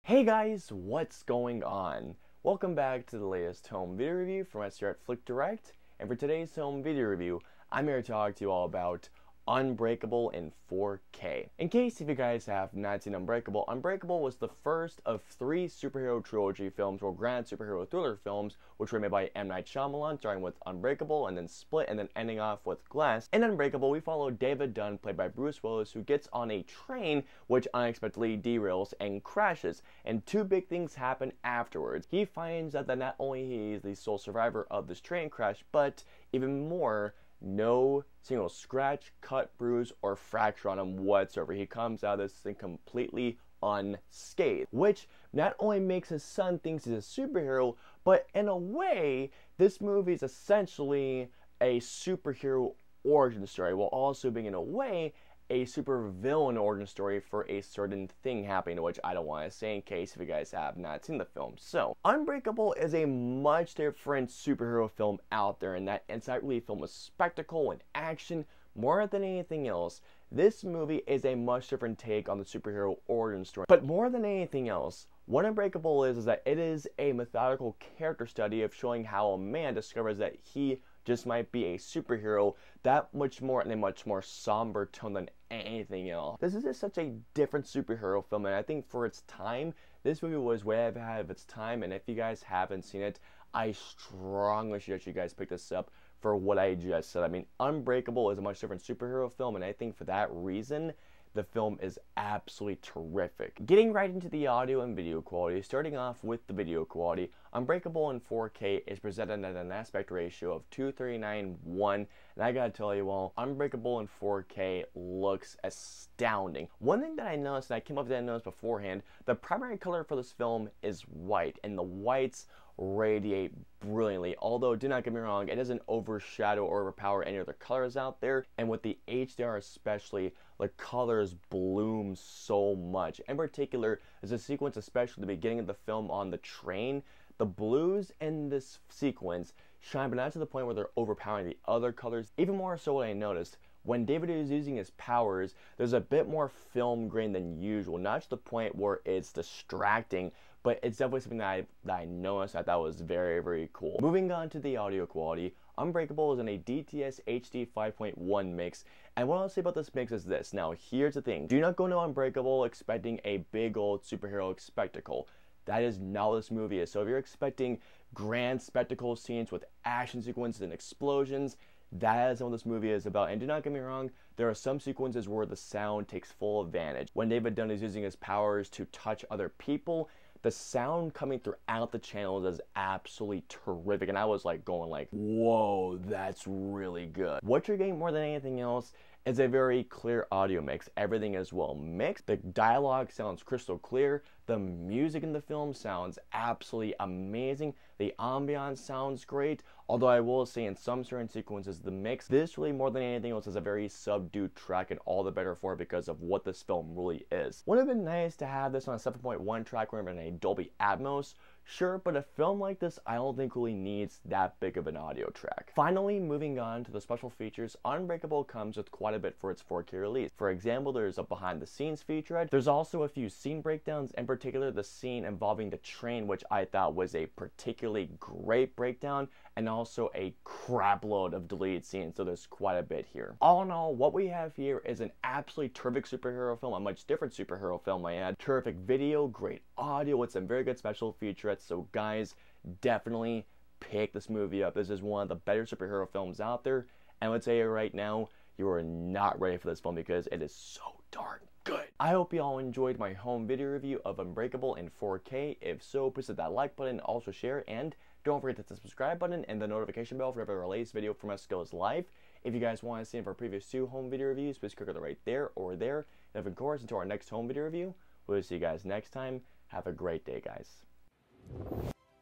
Hey guys, what's going on? Welcome back to the latest home video review from us here at FlickDirect. And for today's home video review, I'm here to talk to you all about Unbreakable in 4K. In case if you guys have not seen Unbreakable, Unbreakable was the first of 3 superhero trilogy films, or grand superhero thriller films, which were made by M. Night Shyamalan, starting with Unbreakable and then Split and then ending off with Glass. In Unbreakable, we follow David Dunn, played by Bruce Willis, who gets on a train which unexpectedly derails and crashes. And 2 big things happen afterwards. He finds out that not only he is the sole survivor of this train crash, but even more, no single scratch, cut, bruise, or fracture on him whatsoever. He comes out of this thing completely unscathed, which not only makes his son think he's a superhero, but in a way, this movie is essentially a superhero origin story, while also being, in a way, a super villain origin story for a certain thing happening, which I don't want to say in case if you guys have not seen the film. So, Unbreakable is a much different superhero film out there, in that it's not really a film of spectacle and action. More than anything else, this movie is a much different take on the superhero origin story. But more than anything else, what Unbreakable is that it is a methodical character study of showing how a man discovers that he just might be a superhero, that much more in a much more somber tone than anything else. This is just such a different superhero film, and I think for its time, this movie was way ahead of its time. And if you guys haven't seen it, I strongly suggest you guys pick this up for what I just said. I mean, Unbreakable is a much different superhero film, and I think for that reason, the film is absolutely terrific. Getting right into the audio and video quality, starting off with the video quality, Unbreakable in 4K is presented at an aspect ratio of 239:1, and I gotta tell you all, Unbreakable in 4K looks astounding. One thing that I noticed, and I came up with that notice beforehand, the primary color for this film is white, and the whites radiate brilliantly. Although, do not get me wrong, it doesn't overshadow or overpower any other colors out there, and with the HDR especially, the colors bloom so much. In particular, there's a sequence, especially at the beginning of the film on the train. The blues in this sequence shine, but not to the point where they're overpowering the other colors. Even more so, what I noticed, when David is using his powers, there's a bit more film grain than usual. Not to the point where it's distracting, but it's definitely something that I noticed that was very, very cool. Moving on to the audio quality, Unbreakable is in a DTS HD 5.1 mix, and what I'll say about this mix is this. Now, here's the thing. Do not go into Unbreakable expecting a big old superhero spectacle. That is not what this movie is. So if you're expecting grand spectacle scenes with action sequences and explosions, that is what this movie is about. And do not get me wrong, there are some sequences where the sound takes full advantage. When David Dunn is using his powers to touch other people, the sound coming throughout the channels is absolutely terrific, and I was like going like, whoa, that's really good. What you're getting more than anything else is a very clear audio mix. Everything is well mixed. The dialogue sounds crystal clear. The music in the film sounds absolutely amazing. The ambiance sounds great. Although I will say in some certain sequences, the mix, this really more than anything else is a very subdued track, and all the better for it because of what this film really is. Would have been nice to have this on a 7.1 track or in a Dolby Atmos. Sure, but a film like this, I don't think really needs that big of an audio track. Finally, moving on to the special features, Unbreakable comes with quite a bit for its 4K release. For example, there's a behind the scenes featurette. There's also a few scene breakdowns, in particular the scene involving the train, which I thought was a particularly great breakdown, and also a crap load of deleted scenes, so there's quite a bit here. All in all, what we have here is an absolutely terrific superhero film, a much different superhero film I add. Terrific video, great audio with some very good special featurettes, so guys, definitely pick this movie up. This is one of the better superhero films out there, and I would say right now, you are not ready for this film because it is so darn good. I hope you all enjoyed my home video review of Unbreakable in 4K. If so, please hit that like button, also share, and don't forget to hit the subscribe button and the notification bell for every latest video from us goes live. If you guys want to see our previous 2 home video reviews, please click on the right there or there. And of course, until our next home video review, we'll see you guys next time. Have a great day, guys.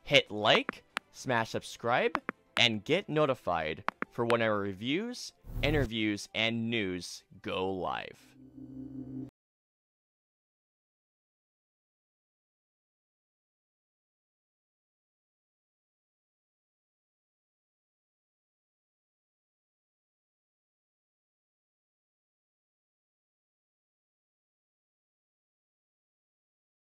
Hit like, smash subscribe, and get notified for when our reviews, interviews, and news go live.